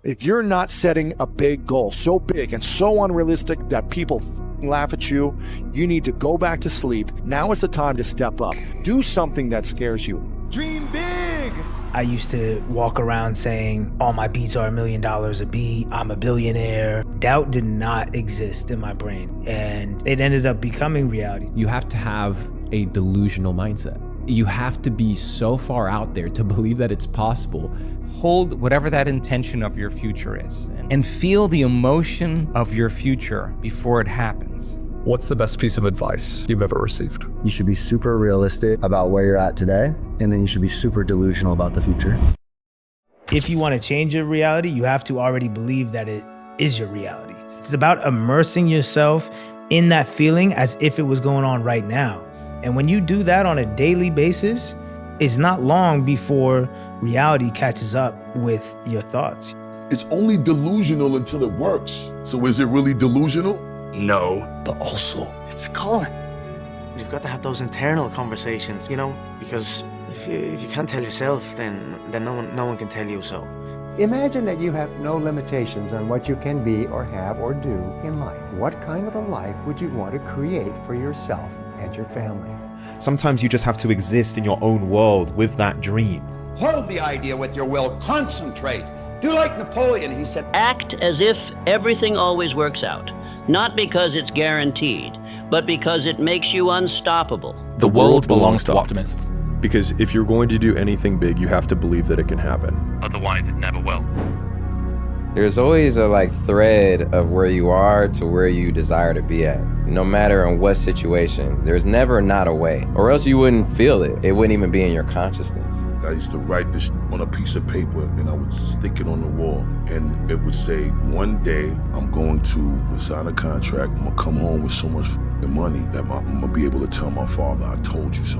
If you're not setting a big goal, so big and so unrealistic that people laugh at you, you need to go back to sleep. Now is the time to step up. Do something that scares you. Dream big! I used to walk around saying, all my beats are $1 million a beat, I'm a billionaire. Doubt did not exist in my brain, and it ended up becoming reality. You have to have a delusional mindset. You have to be so far out there to believe that it's possible. Hold whatever that intention of your future is and feel the emotion of your future before it happens. What's the best piece of advice you've ever received? You should be super realistic about where you're at today, and then you should be super delusional about the future. If you want to change your reality, you have to already believe that it is your reality. It's about immersing yourself in that feeling as if it was going on right now. And when you do that on a daily basis, it's not long before reality catches up with your thoughts. It's only delusional until it works. So is it really delusional? No. But also, it's a calling. You've got to have those internal conversations, because if you can't tell yourself, then no one can tell you so. Imagine that you have no limitations on what you can be or have or do in life. What kind of a life would you want to create for yourself and your family? Sometimes you just have to exist in your own world with that dream. Hold the idea with your will. Concentrate. Do like Napoleon, he said. Act as if everything always works out. Not because it's guaranteed, but because it makes you unstoppable. The world belongs to optimists. Because if you're going to do anything big, you have to believe that it can happen. Otherwise, it never will. There's always a thread of where you are to where you desire to be at. No matter in what situation, there's never not a way, or else you wouldn't feel it. It wouldn't even be in your consciousness. I used to write this on a piece of paper and I would stick it on the wall. And it would say, one day I'm going to sign a contract. I'm gonna come home with so much money that I'm gonna be able to tell my father, I told you so.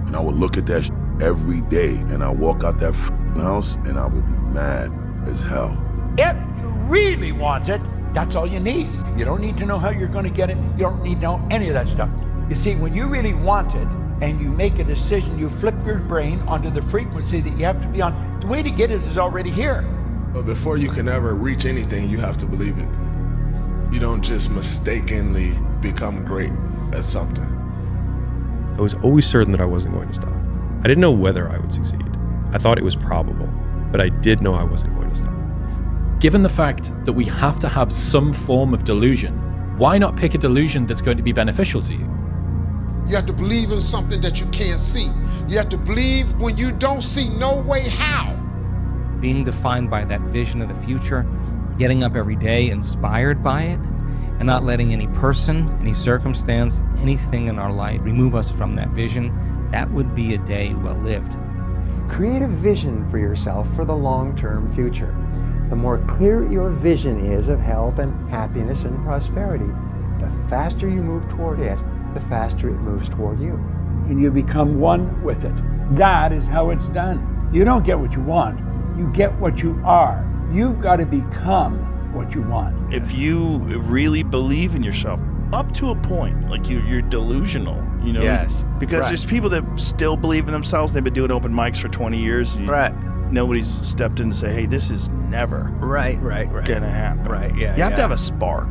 And I would look at that every day and I walk out that house and I would be mad as hell. If you really want it, that's all you need. You don't need to know how you're going to get it. You don't need to know any of that stuff. You see, when you really want it and you make a decision, you flip your brain onto the frequency that you have to be on. The way to get it is already here. But before you can ever reach anything, you have to believe it. You don't just mistakenly become great at something. I was always certain that I wasn't going to stop. I didn't know whether I would succeed. I thought it was probable, but I did know I wasn't going to stop. Given the fact that we have to have some form of delusion, why not pick a delusion that's going to be beneficial to you? You have to believe in something that you can't see. You have to believe when you don't see no way how. Being defined by that vision of the future, getting up every day inspired by it, and not letting any person, any circumstance, anything in our life remove us from that vision, that would be a day well lived. Create a vision for yourself for the long-term future. The more clear your vision is of health and happiness and prosperity, the faster you move toward it, the faster it moves toward you. And you become one with it. That is how it's done. You don't get what you want, you get what you are. You've got to become what you want. If you really believe in yourself, up to a point, like you're delusional, Yes. Because there's people that still believe in themselves. They've been doing open mics for 20 years. Right. Nobody's stepped in to say, hey, this is never gonna happen. Right, yeah. You have to have a spark.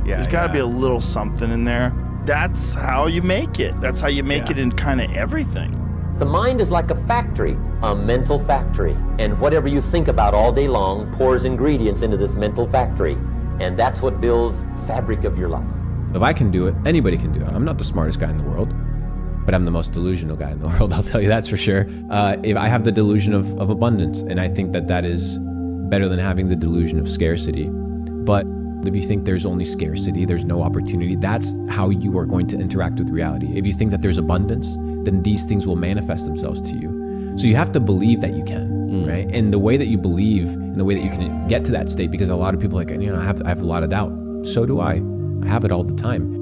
Yeah, There's gotta be a little something in there. That's how you make it. That's how you make it in kind of everything. The mind is like a factory, a mental factory. And whatever you think about all day long pours ingredients into this mental factory. And that's what builds fabric of your life. If I can do it, anybody can do it. I'm not the smartest guy in the world, but I'm the most delusional guy in the world, I'll tell you that's for sure. If I have the delusion of abundance, and I think that is better than having the delusion of scarcity. But if you think there's only scarcity, there's no opportunity, that's how you are going to interact with reality. If you think that there's abundance, then these things will manifest themselves to you. So you have to believe that you can, right? And the way that you believe, and the way that you can get to that state, because a lot of people are like, I have a lot of doubt. So do I. I have it all the time.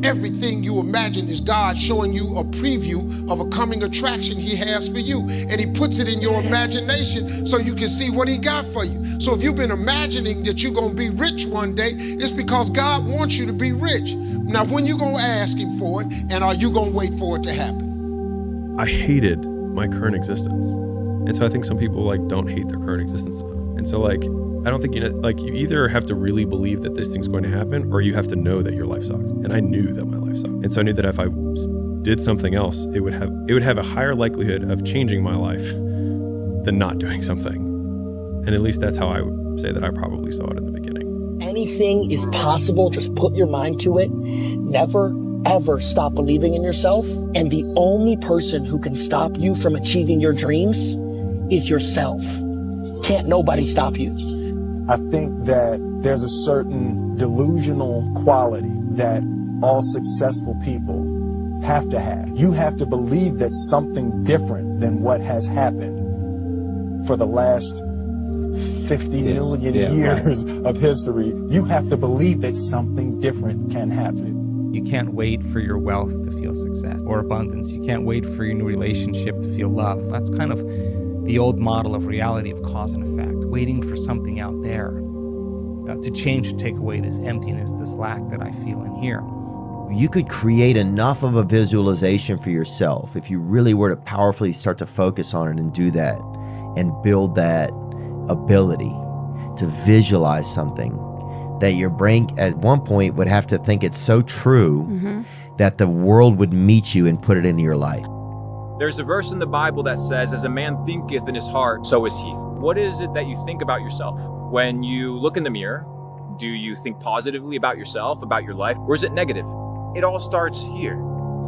Everything you imagine is God showing you a preview of a coming attraction he has for you. And he puts it in your imagination so you can see what he got for you. So if you've been imagining that you're gonna be rich one day, it's because God wants you to be rich. Now, when you gonna ask him for it, and are you gonna wait for it to happen? I hated my current existence. And so I think some people don't hate their current existence enough. And so like, I don't think, you either have to really believe that this thing's going to happen, or you have to know that your life sucks. And I knew that my life sucked. And so I knew that if I did something else, it would have a higher likelihood of changing my life than not doing something. And at least that's how I would say that I probably saw it in the beginning. Anything is possible. Just put your mind to it. Never, ever stop believing in yourself. And the only person who can stop you from achieving your dreams is yourself. Can't nobody stop you. I think that there's a certain delusional quality that all successful people have to have. You have to believe that something different than what has happened for the last 50 million years of history. You have to believe that something different can happen. You can't wait for your wealth to feel success or abundance. You can't wait for your new relationship to feel love. That's kind of the old model of reality of cause and effect, waiting for something out there to change, to take away this emptiness, this lack that I feel in here. You could create enough of a visualization for yourself if you really were to powerfully start to focus on it and do that and build that ability to visualize something that your brain at one point would have to think it's so true that the world would meet you and put it into your life. There's a verse in the Bible that says, as a man thinketh in his heart, so is he. What is it that you think about yourself? When you look in the mirror, do you think positively about yourself, about your life, or is it negative? It all starts here.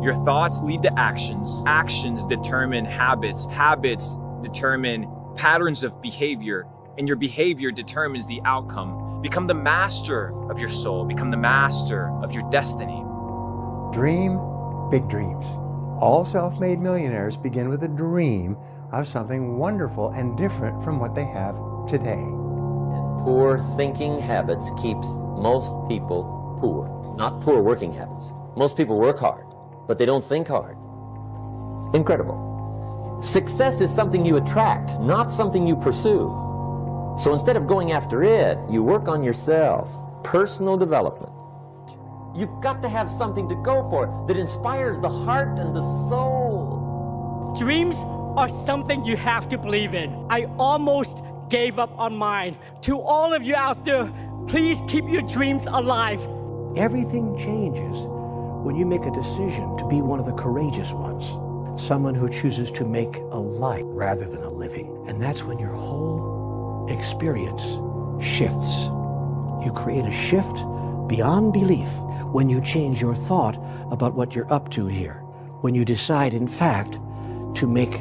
Your thoughts lead to actions. Actions determine habits. Habits determine patterns of behavior, and your behavior determines the outcome. Become the master of your soul. Become the master of your destiny. Dream big dreams. All self-made millionaires begin with a dream of something wonderful and different from what they have today. Poor thinking habits keeps most people poor. Not poor working habits. Most people work hard, but they don't think hard. Incredible. Success is something you attract, not something you pursue. So instead of going after it, you work on yourself. Personal development. You've got to have something to go for that inspires the heart and the soul. Dreams are something you have to believe in. I almost gave up on mine. To all of you out there, please keep your dreams alive. Everything changes when you make a decision to be one of the courageous ones. Someone who chooses to make a life rather than a living. And that's when your whole experience shifts. You create a shift beyond belief when you change your thought about what you're up to here. When you decide, in fact, to make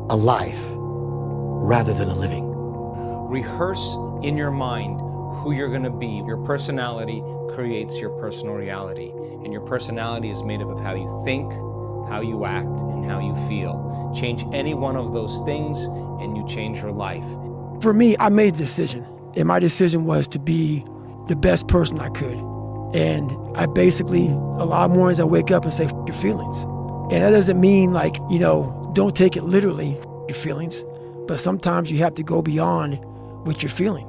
a life rather than a living. Rehearse in your mind who you're going to be. Your personality creates your personal reality. And your personality is made up of how you think, how you act, and how you feel. Change any one of those things and you change your life. For me, I made a decision. And my decision was to be the best person I could. And I basically, a lot of mornings I wake up and say, F your feelings. And that doesn't mean like, don't take it literally, your feelings. But sometimes you have to go beyond what you're feeling.